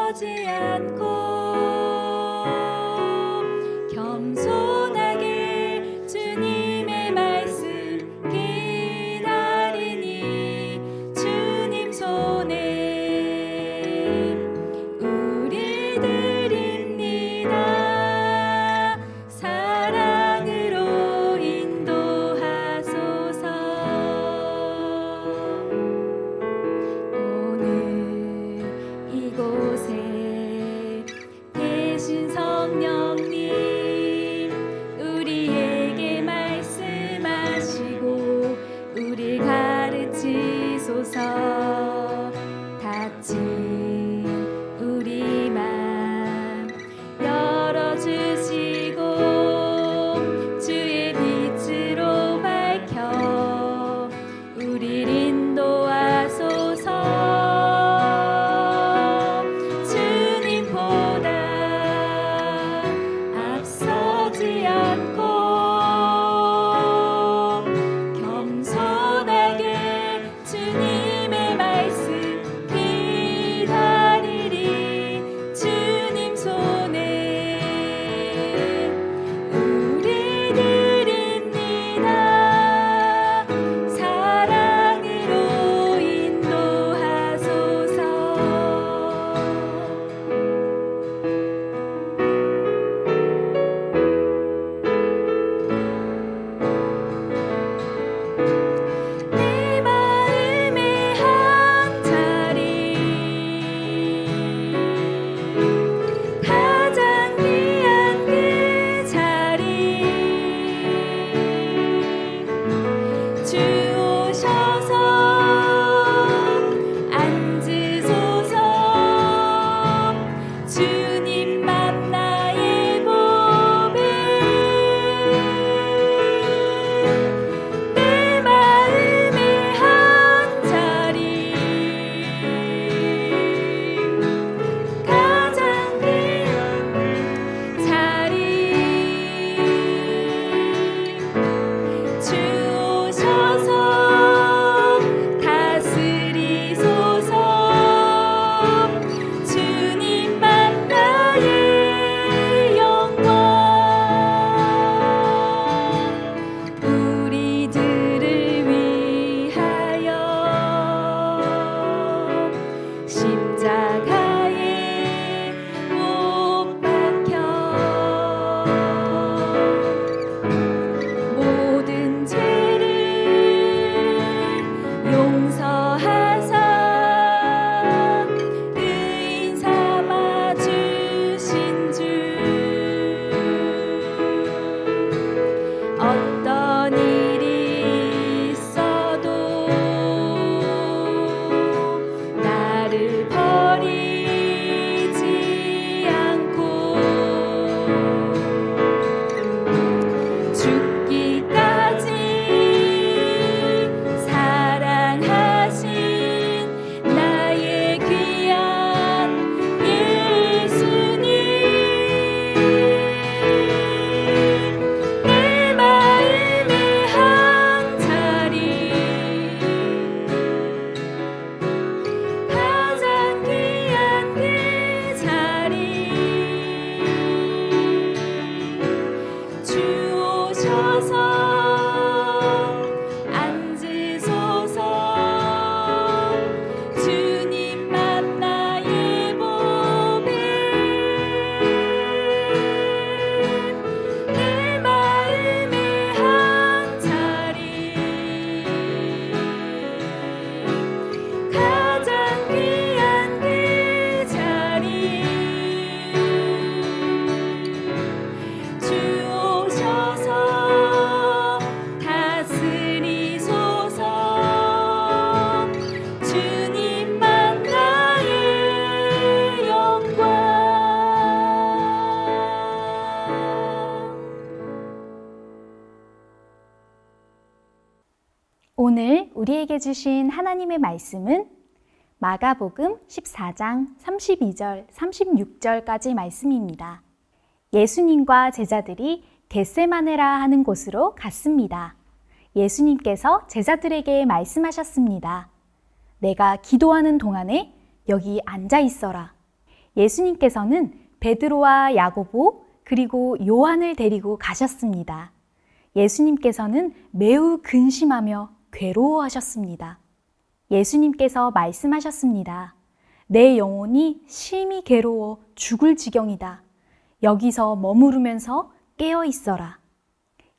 앞서지 않고 겸손하게 주님의 말씀 기다리니 주님 손에 우리 드립니다. 사랑으로 인도하소서. 오늘 이곳에 계신 성령님, 우리에게 말씀하시고 우리 가르치소서. 닫힌 우리 맘 열어주시고 주의 빛으로 밝혀 우리를 인도하소서. 주님보다 앞서지 않고 겸손하게 주님의 말씀 기다리리 주님 손에 우리 드립니다. 사랑으로 인도하소서. 내 마음의 한 자리 가장 귀한 그 자리 주 오셔서 앉으소서. 주님 만나의 보배 내 마음의 한 자리 가장 귀한 자리 주 오셔서 다스리소서. 주님 만나의 영광 우리들을 위하여 십자가에 못 박혀 모든 죄를 용서하사 의인 삼아 주신 주. 어떤 일이 있어도 나를 버리지 않고 죽기까지 사랑하신 나의 귀한 예수님. 내 마음의 한 자리 가장 귀한 그 자리 주 오셔서 앉으소서. 주님 만나의 보배 내 마음의 한 자리 가장 귀한 그 자리 주 오셔서 다스리소서. 주님 만나의 영광. 오늘 우리에게 주신 하나님의 말씀은 마가복음 14장 32절, 36절까지 말씀입니다. 예수님과 제자들이 겟세마네라 하는 곳으로 갔습니다. 예수님께서 제자들에게 말씀하셨습니다. 내가 기도하는 동안에 여기 앉아 있어라. 예수님께서는 베드로와 야고보 그리고 요한을 데리고 가셨습니다. 예수님께서는 매우 근심하며 괴로워하셨습니다. 예수님께서 말씀하셨습니다. 내 영혼이 심히 괴로워 죽을 지경이다. 여기서 머무르면서 깨어 있어라.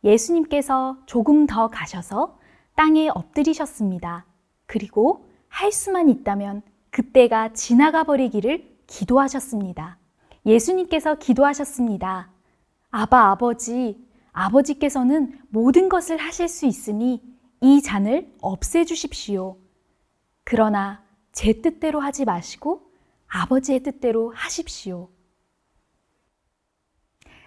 예수님께서 조금 더 가셔서 땅에 엎드리셨습니다. 그리고 할 수만 있다면 그때가 지나가 버리기를 기도하셨습니다. 예수님께서 기도하셨습니다. 아바 아버지, 아버지께서는 모든 것을 하실 수 있으니 이 잔을 없애주십시오. 그러나 제 뜻대로 하지 마시고 아버지의 뜻대로 하십시오.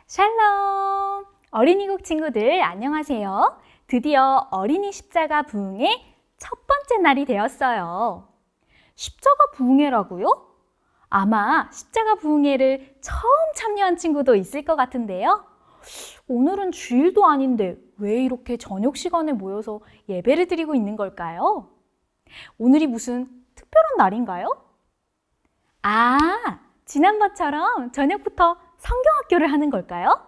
샬롬! 어린이국 친구들 안녕하세요. 드디어 어린이 십자가 부흥의 첫 번째 날이 되었어요. 십자가 부흥회라고요? 아마 십자가 부흥회를 처음 참여한 친구도 있을 것 같은데요. 오늘은 주일도 아닌데 왜 이렇게 저녁 시간에 모여서 예배를 드리고 있는 걸까요? 오늘이 무슨 특별한 날인가요? 아, 지난번처럼 저녁부터 성경학교를 하는 걸까요?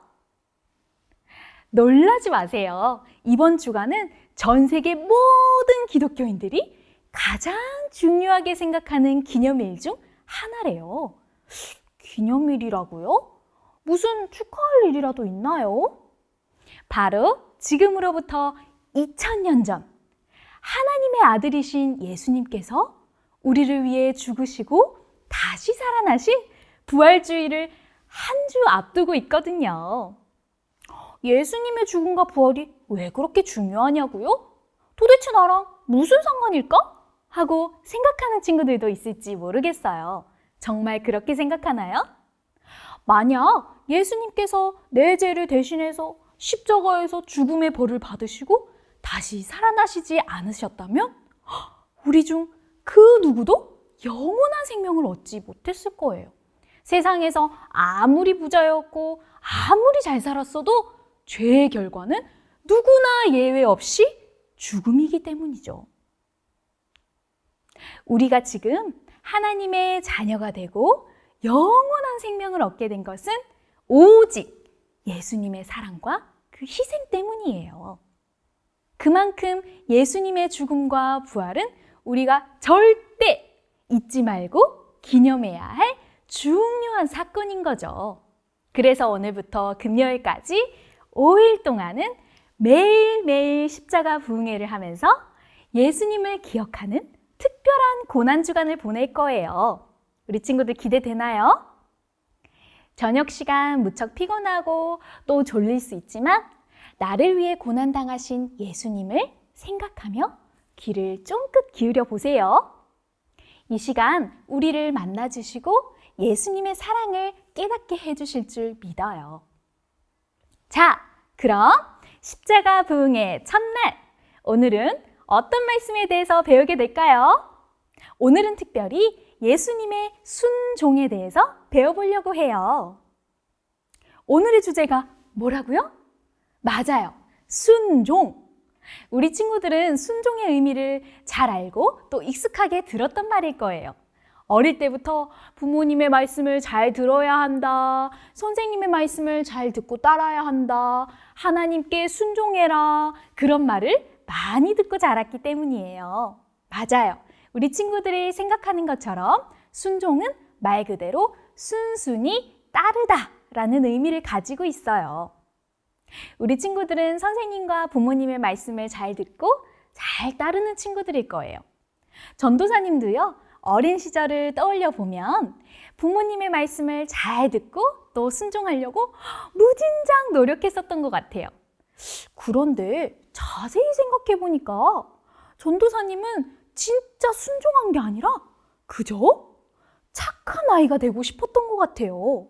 놀라지 마세요. 이번 주간은 전 세계 모든 기독교인들이 가장 중요하게 생각하는 기념일 중 하나래요. 기념일이라고요? 무슨 축하할 일이라도 있나요? 바로 지금으로부터 2000년 전 하나님의 아들이신 예수님께서 우리를 위해 죽으시고 다시 살아나신 부활주의를 한 주 앞두고 있거든요. 예수님의 죽음과 부활이 왜 그렇게 중요하냐고요? 도대체 나랑 무슨 상관일까? 하고 생각하는 친구들도 있을지 모르겠어요. 정말 그렇게 생각하나요? 만약 예수님께서 내 죄를 대신해서 십자가에서 죽음의 벌을 받으시고 다시 살아나시지 않으셨다면 우리 중 그 누구도 영원한 생명을 얻지 못했을 거예요. 세상에서 아무리 부자였고 아무리 잘 살았어도 죄의 결과는 누구나 예외 없이 죽음이기 때문이죠. 우리가 지금 하나님의 자녀가 되고 영원한 생명을 얻게 된 것은 오직 예수님의 사랑과 그 희생 때문이에요. 그만큼 예수님의 죽음과 부활은 우리가 절대 잊지 말고 기념해야 할 중요한 사건인 거죠. 그래서 오늘부터 금요일까지 5일 동안은 매일매일 십자가 부흥회를 하면서 예수님을 기억하는 특별한 고난주간을 보낼 거예요. 우리 친구들 기대되나요? 저녁 시간 무척 피곤하고 또 졸릴 수 있지만 나를 위해 고난당하신 예수님을 생각하며 귀를 쫑긋 기울여 보세요. 이 시간 우리를 만나주시고 예수님의 사랑을 깨닫게 해주실 줄 믿어요. 자, 그럼 십자가 부흥의 첫날, 오늘은 어떤 말씀에 대해서 배우게 될까요? 오늘은 특별히 예수님의 순종에 대해서 배워보려고 해요. 오늘의 주제가 뭐라고요? 맞아요. 순종. 우리 친구들은 순종의 의미를 잘 알고 또 익숙하게 들었던 말일 거예요. 어릴 때부터 부모님의 말씀을 잘 들어야 한다. 선생님의 말씀을 잘 듣고 따라야 한다. 하나님께 순종해라. 그런 말을 많이 듣고 자랐기 때문이에요. 맞아요. 우리 친구들이 생각하는 것처럼 순종은 말 그대로 순순히 따르다 라는 의미를 가지고 있어요. 우리 친구들은 선생님과 부모님의 말씀을 잘 듣고 잘 따르는 친구들일 거예요. 전도사님도요, 어린 시절을 떠올려 보면 부모님의 말씀을 잘 듣고 또 순종하려고 무진장 노력했었던 것 같아요. 그런데 자세히 생각해 보니까 전도사님은 진짜 순종한 게 아니라 그저 착한 아이가 되고 싶었던 것 같아요.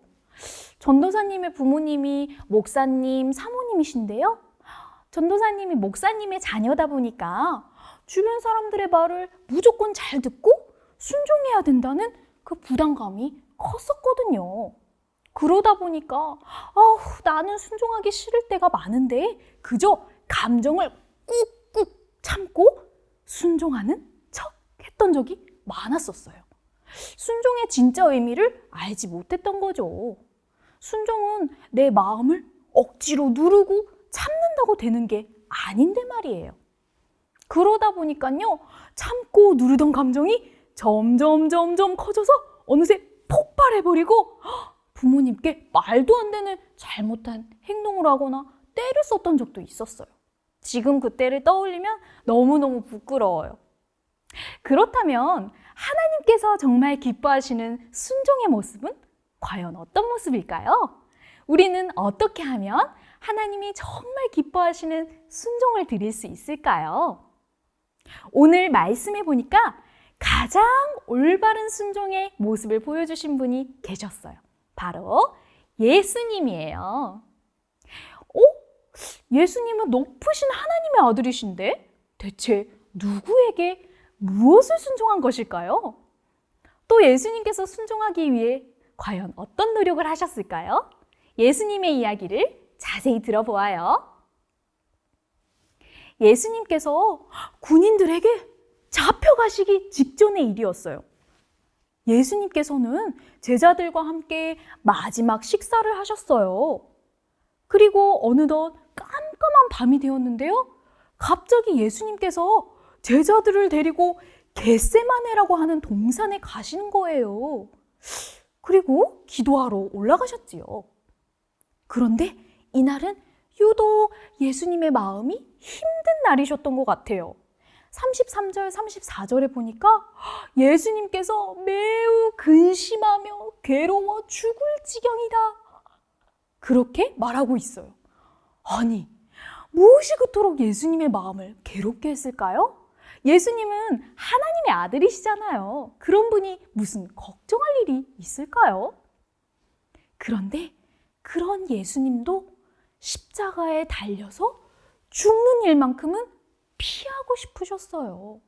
전도사님의 부모님이 목사님, 사모님이신데요. 전도사님이 목사님의 자녀다 보니까 주변 사람들의 말을 무조건 잘 듣고 순종해야 된다는 그 부담감이 컸었거든요. 그러다 보니까 나는 순종하기 싫을 때가 많은데 그저 감정을 꾹꾹 참고 순종하는 척 했던 적이 많았었어요. 순종의 진짜 의미를 알지 못했던 거죠. 순종은 내 마음을 억지로 누르고 참는다고 되는 게 아닌데 말이에요. 그러다 보니까요, 참고 누르던 감정이 점점 커져서 어느새 폭발해버리고 부모님께 말도 안 되는 잘못한 행동을 하거나 때를 썼던 적도 있었어요. 지금 그때를 떠올리면 너무너무 부끄러워요. 그렇다면 하나님께서 정말 기뻐하시는 순종의 모습은 과연 어떤 모습일까요? 우리는 어떻게 하면 하나님이 정말 기뻐하시는 순종을 드릴 수 있을까요? 오늘 말씀해 보니까 가장 올바른 순종의 모습을 보여주신 분이 계셨어요. 바로 예수님이에요. 예수님은 높으신 하나님의 아들이신데 대체 누구에게 무엇을 순종한 것일까요? 또 예수님께서 순종하기 위해 과연 어떤 노력을 하셨을까요? 예수님의 이야기를 자세히 들어보아요. 예수님께서 군인들에게 잡혀가시기 직전의 일이었어요. 예수님께서는 제자들과 함께 마지막 식사를 하셨어요. 그리고 어느덧 깜깜한 밤이 되었는데요. 갑자기 예수님께서 제자들을 데리고 겟세마네라고 하는 동산에 가시는 거예요. 그리고 기도하러 올라가셨지요. 그런데 이날은 유독 예수님의 마음이 힘든 날이셨던 것 같아요. 33절, 34절에 보니까 예수님께서 매우 근심하며 괴로워 죽을 지경이다. 그렇게 말하고 있어요. 아니, 무엇이 그토록 예수님의 마음을 괴롭게 했을까요? 예수님은 하나님의 아들이시잖아요. 그런 분이 무슨 걱정할 일이 있을까요? 그런데 그런 예수님도 십자가에 달려서 죽는 일만큼은 피하고 싶으셨어요.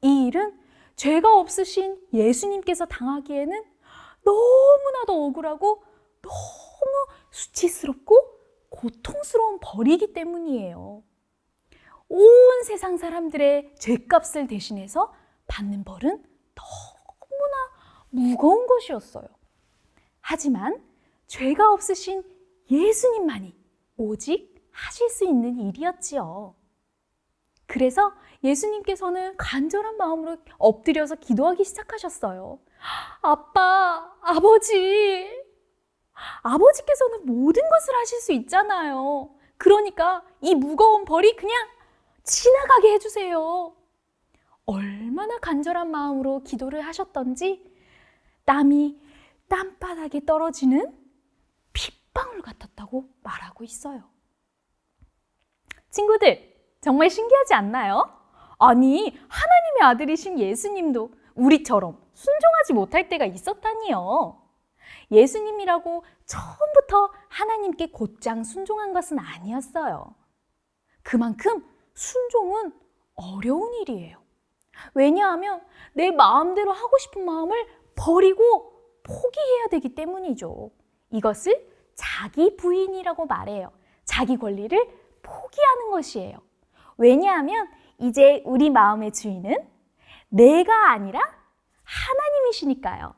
이 일은 죄가 없으신 예수님께서 당하기에는 너무나도 억울하고 너무 수치스럽고 고통스러운 벌이기 때문이에요. 온 세상 사람들의 죄값을 대신해서 받는 벌은 너무나 무거운 것이었어요. 하지만 죄가 없으신 예수님만이 오직 하실 수 있는 일이었지요. 그래서 예수님께서는 간절한 마음으로 엎드려서 기도하기 시작하셨어요. 아빠, 아버지께서는 모든 것을 하실 수 있잖아요. 그러니까 이 무거운 벌이 그냥 지나가게 해주세요. 얼마나 간절한 마음으로 기도를 하셨던지 땀이 땅바닥에 떨어지는 핏방울 같았다고 말하고 있어요. 친구들, 정말 신기하지 않나요? 아니, 하나님의 아들이신 예수님도 우리처럼 순종하지 못할 때가 있었다니요. 예수님이라고 처음부터 하나님께 곧장 순종한 것은 아니었어요. 그만큼 순종은 어려운 일이에요. 왜냐하면 내 마음대로 하고 싶은 마음을 버리고 포기해야 되기 때문이죠. 이것을 자기 부인이라고 말해요. 자기 권리를 포기하는 것이에요. 왜냐하면 이제 우리 마음의 주인은 내가 아니라 하나님이시니까요.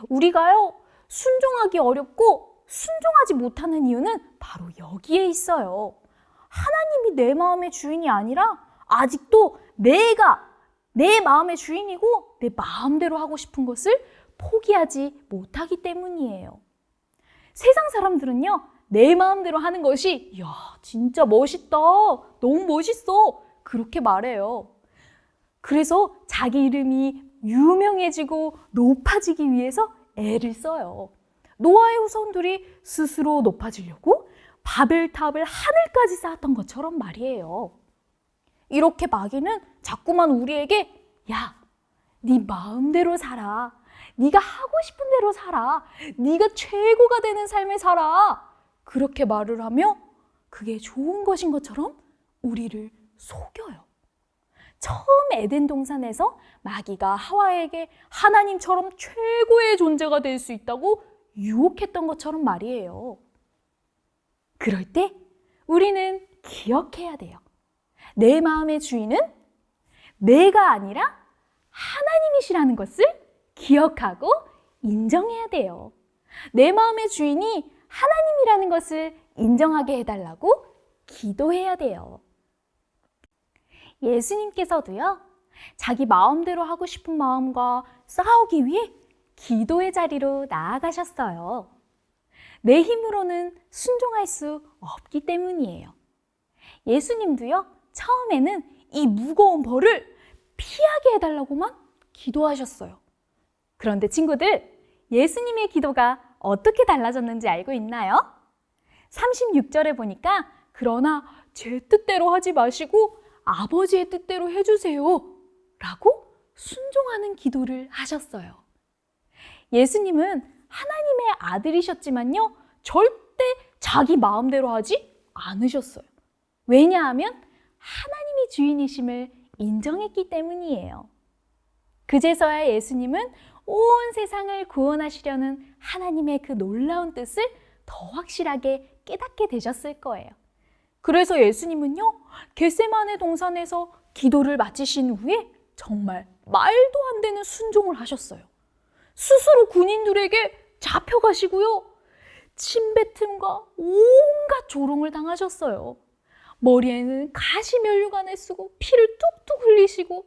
우리가요, 순종하기 어렵고 순종하지 못하는 이유는 바로 여기에 있어요. 하나님이 내 마음의 주인이 아니라 아직도 내가 내 마음의 주인이고 내 마음대로 하고 싶은 것을 포기하지 못하기 때문이에요. 세상 사람들은요, 내 마음대로 하는 것이 야, 진짜 멋있다, 너무 멋있어, 그렇게 말해요. 그래서 자기 이름이 유명해지고 높아지기 위해서 애를 써요. 노아의 후손들이 스스로 높아지려고 바벨탑을 하늘까지 쌓았던 것처럼 말이에요. 이렇게 마귀는 자꾸만 우리에게 야, 네 마음대로 살아, 네가 하고 싶은 대로 살아, 네가 최고가 되는 삶을 살아, 그렇게 말을 하며 그게 좋은 것인 것처럼 우리를 속여요. 처음 에덴 동산에서 마귀가 하와에게 하나님처럼 최고의 존재가 될 수 있다고 유혹했던 것처럼 말이에요. 그럴 때 우리는 기억해야 돼요. 내 마음의 주인은 내가 아니라 하나님이시라는 것을 기억하고 인정해야 돼요. 내 마음의 주인이 하나님이라는 것을 인정하게 해달라고 기도해야 돼요. 예수님께서도요, 자기 마음대로 하고 싶은 마음과 싸우기 위해 기도의 자리로 나아가셨어요. 내 힘으로는 순종할 수 없기 때문이에요. 예수님도요, 처음에는 이 무거운 벌을 피하게 해달라고만 기도하셨어요. 그런데 친구들, 예수님의 기도가 어떻게 달라졌는지 알고 있나요? 36절에 보니까 그러나 제 뜻대로 하지 마시고 아버지의 뜻대로 해주세요 라고 순종하는 기도를 하셨어요. 예수님은 하나님의 아들이셨지만요, 절대 자기 마음대로 하지 않으셨어요. 왜냐하면 하나님이 주인이심을 인정했기 때문이에요. 그제서야 예수님은 온 세상을 구원하시려는 하나님의 그 놀라운 뜻을 더 확실하게 깨닫게 되셨을 거예요. 그래서 예수님은요, 겟세마네 동산에서 기도를 마치신 후에 정말 말도 안 되는 순종을 하셨어요. 스스로 군인들에게 잡혀가시고요, 침뱉음과 온갖 조롱을 당하셨어요. 머리에는 가시면류관을 쓰고 피를 뚝뚝 흘리시고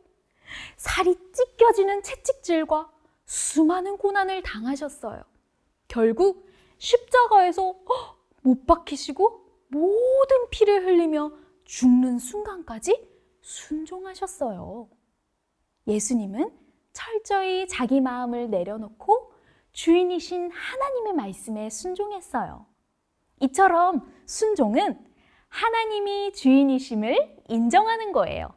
살이 찢겨지는 채찍질과 수많은 고난을 당하셨어요. 결국 십자가에서 못 박히시고 모든 피를 흘리며 죽는 순간까지 순종하셨어요. 예수님은 철저히 자기 마음을 내려놓고 주인이신 하나님의 말씀에 순종했어요. 이처럼 순종은 하나님이 주인이심을 인정하는 거예요.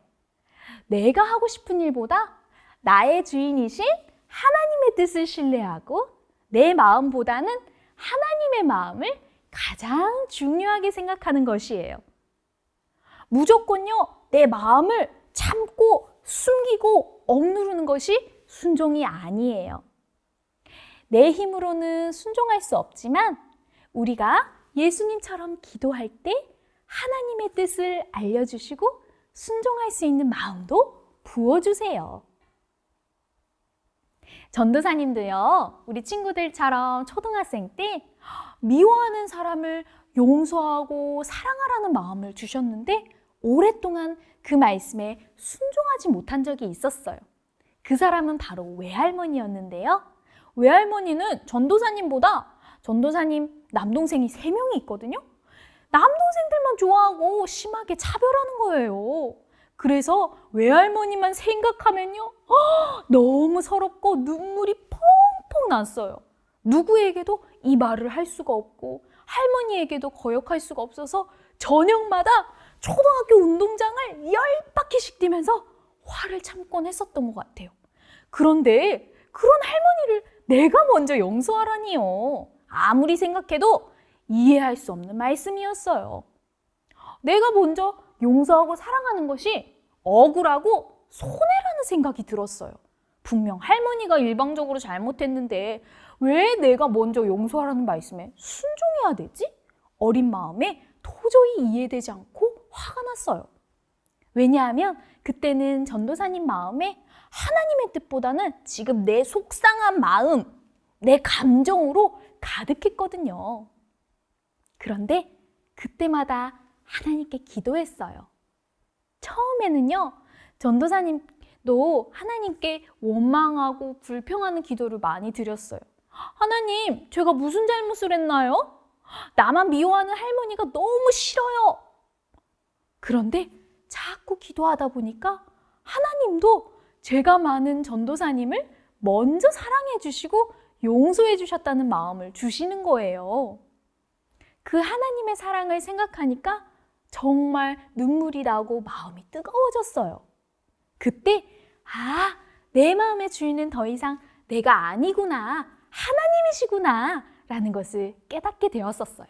내가 하고 싶은 일보다 나의 주인이신 하나님의 뜻을 신뢰하고 내 마음보다는 하나님의 마음을 가장 중요하게 생각하는 것이에요. 무조건요, 내 마음을 참고 숨기고 억누르는 것이 순종이 아니에요. 내 힘으로는 순종할 수 없지만 우리가 예수님처럼 기도할 때 하나님의 뜻을 알려주시고 순종할 수 있는 마음도 부어주세요. 전도사님도요, 우리 친구들처럼 초등학생 때 미워하는 사람을 용서하고 사랑하라는 마음을 주셨는데 오랫동안 그 말씀에 순종하지 못한 적이 있었어요. 그 사람은 바로 외할머니였는데요. 외할머니는 전도사님 남동생이 3명이 있거든요. 남동생들만 좋아하고 심하게 차별하는 거예요. 그래서 외할머니만 생각하면요, 너무 서럽고 눈물이 펑펑 났어요. 누구에게도 이 말을 할 수가 없고 할머니에게도 거역할 수가 없어서 저녁마다 초등학교 운동장을 10바퀴씩 뛰면서 화를 참곤 했었던 것 같아요. 그런데 그런 할머니를 내가 먼저 용서하라니요. 아무리 생각해도 이해할 수 없는 말씀이었어요. 내가 먼저 용서하고 사랑하는 것이 억울하고 손해라는 생각이 들었어요. 분명 할머니가 일방적으로 잘못했는데 왜 내가 먼저 용서하라는 말씀에 순종해야 되지? 어린 마음에 도저히 이해되지 않고 화가 났어요. 왜냐하면 그때는 전도사님 마음에 하나님의 뜻보다는 지금 내 속상한 마음, 내 감정으로 가득했거든요. 그런데 그때마다 하나님께 기도했어요. 처음에는요, 전도사님도 하나님께 원망하고 불평하는 기도를 많이 드렸어요. 하나님, 제가 무슨 잘못을 했나요? 나만 미워하는 할머니가 너무 싫어요. 그런데 자꾸 기도하다 보니까 하나님도 제가 많은 전도사님을 먼저 사랑해 주시고 용서해 주셨다는 마음을 주시는 거예요. 그 하나님의 사랑을 생각하니까 정말 눈물이 나고 마음이 뜨거워졌어요. 그때 내 마음의 주인은 더 이상 내가 아니구나, 하나님이시구나 라는 것을 깨닫게 되었었어요.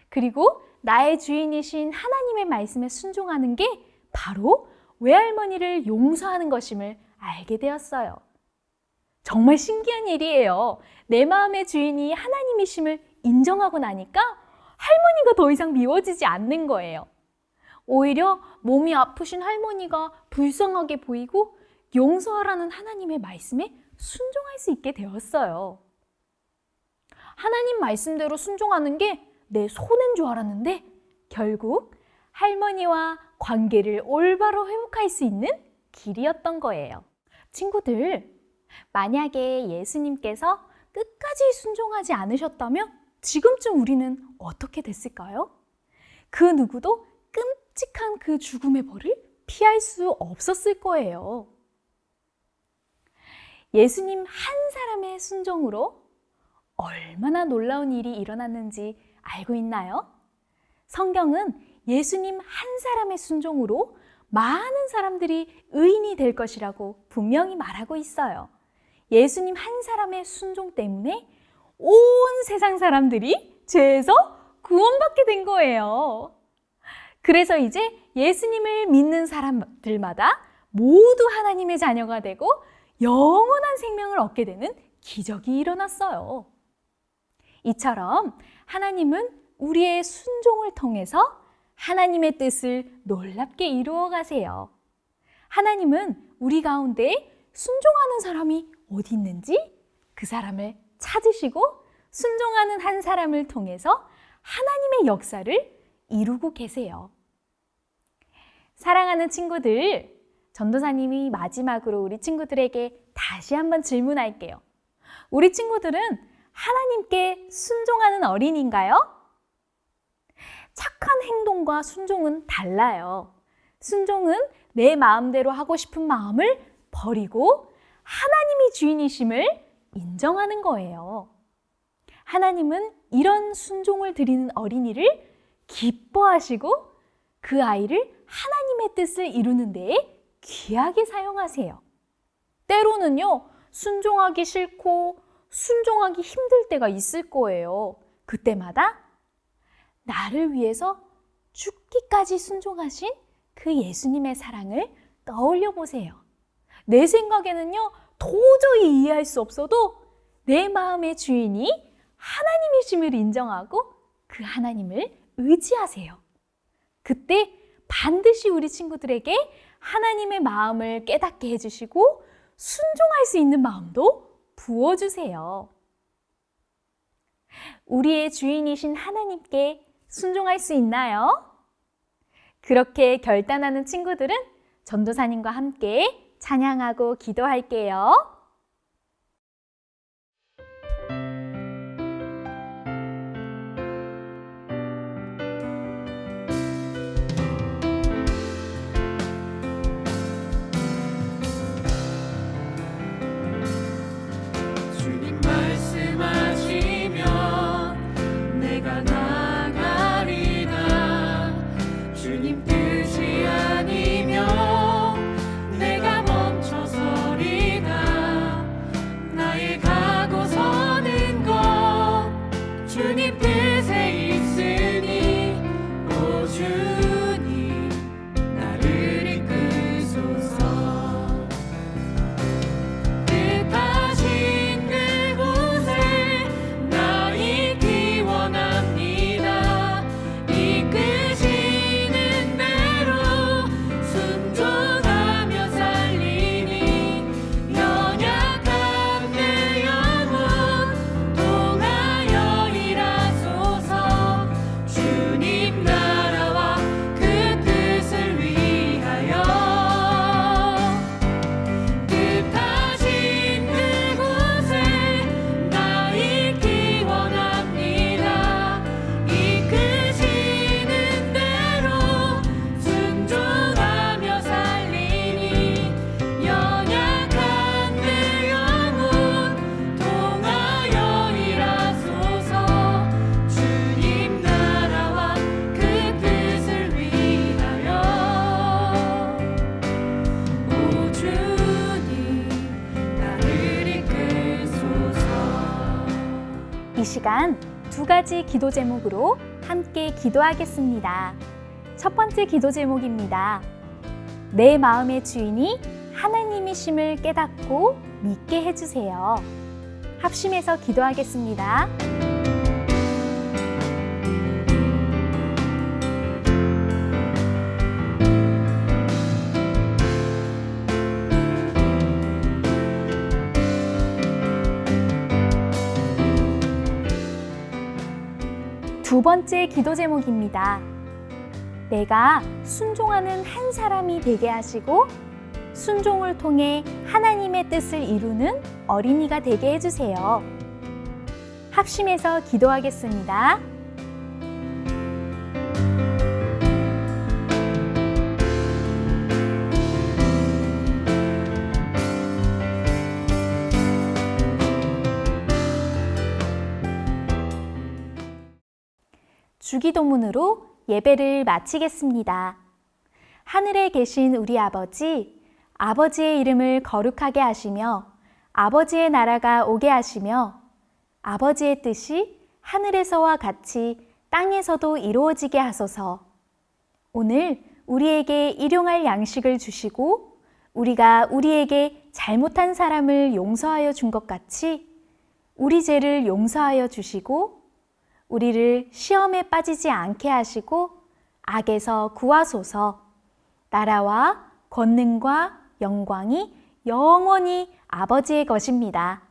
그리고 나의 주인이신 하나님의 말씀에 순종하는 게 바로 외할머니를 용서하는 것임을 알게 되었어요. 정말 신기한 일이에요. 내 마음의 주인이 하나님이심을 인정하고 나니까 할머니가 더 이상 미워지지 않는 거예요. 오히려 몸이 아프신 할머니가 불쌍하게 보이고 용서하라는 하나님의 말씀에 순종할 수 있게 되었어요. 하나님 말씀대로 순종하는 게 내 손해인 줄 알았는데 결국 할머니와 관계를 올바로 회복할 수 있는 길이었던 거예요. 친구들, 만약에 예수님께서 끝까지 순종하지 않으셨다면 지금쯤 우리는 어떻게 됐을까요? 그 누구도 끔찍한 그 죽음의 벌을 피할 수 없었을 거예요. 예수님 한 사람의 순종으로 얼마나 놀라운 일이 일어났는지 알고 있나요? 성경은 예수님 한 사람의 순종으로 많은 사람들이 의인이 될 것이라고 분명히 말하고 있어요. 예수님 한 사람의 순종 때문에 온 세상 사람들이 죄에서 구원받게 된 거예요. 그래서 이제 예수님을 믿는 사람들마다 모두 하나님의 자녀가 되고 영원한 생명을 얻게 되는 기적이 일어났어요. 이처럼 하나님은 우리의 순종을 통해서 하나님의 뜻을 놀랍게 이루어 가세요. 하나님은 우리 가운데 순종하는 사람이 어디 있는지 그 사람을 찾으시고 순종하는 한 사람을 통해서 하나님의 역사를 이루고 계세요. 사랑하는 친구들, 전도사님이 마지막으로 우리 친구들에게 다시 한번 질문할게요. 우리 친구들은 하나님께 순종하는 어린이인가요? 착한 행동과 순종은 달라요. 순종은 내 마음대로 하고 싶은 마음을 버리고 하나님이 주인이심을 인정하는 거예요. 하나님은 이런 순종을 드리는 어린이를 기뻐하시고 그 아이를 하나님의 뜻을 이루는 데에 귀하게 사용하세요. 때로는요, 순종하기 싫고 순종하기 힘들 때가 있을 거예요. 그때마다 나를 위해서 죽기까지 순종하신 그 예수님의 사랑을 떠올려 보세요. 내 생각에는요, 도저히 이해할 수 없어도 내 마음의 주인이 하나님이심을 인정하고 그 하나님을 의지하세요. 그때 반드시 우리 친구들에게 하나님의 마음을 깨닫게 해주시고 순종할 수 있는 마음도 부어주세요. 우리의 주인이신 하나님께 순종할 수 있나요? 그렇게 결단하는 친구들은 전도사님과 함께 찬양하고 기도할게요. 주님 말씀하시면 내가 나가리라. 주님 뜻이 아니면 내가 멈춰서리다. 나의 가고 서는 것 주님 뜻에 있으니 오 주님 나를 이끄소서. 뜻하신 그곳에 나 있기 원합니다. 이끄시는 대로 순종하며 살리니 연약한 내 영혼 통하여 일하소서. 주님 나라와 그 뜻을 위하여 뜻하신 그곳에 나 있기 원합니다. 이끄시는 대로 순종하며 살리니 연약한 내 영혼 통하여 일하소서. 주님 나라와 그 뜻을 위하여 오 주님 나를 이끄소서. 이 시간 두 가지 기도 제목으로 함께 기도하겠습니다. 첫 번째 기도 제목입니다. 내 마음의 주인이 하나님이심을 깨닫고 믿게 해주세요. 합심해서 기도하겠습니다. 두 번째 기도 제목입니다. 내가 순종하는 한 사람이 되게 하시고 순종을 통해 하나님의 뜻을 이루는 어린이가 되게 해주세요. 합심해서 기도하겠습니다. 주기도문으로 예배를 마치겠습니다. 하늘에 계신 우리 아버지, 아버지의 이름을 거룩하게 하시며 아버지의 나라가 오게 하시며 아버지의 뜻이 하늘에서와 같이 땅에서도 이루어지게 하소서. 오늘 우리에게 일용할 양식을 주시고 우리가 우리에게 잘못한 사람을 용서하여 준 것 같이 우리 죄를 용서하여 주시고 우리를 시험에 빠지지 않게 하시고 악에서 구하소서. 나라와 권능과 영광이 영원히 아버지의 것입니다.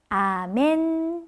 아멘.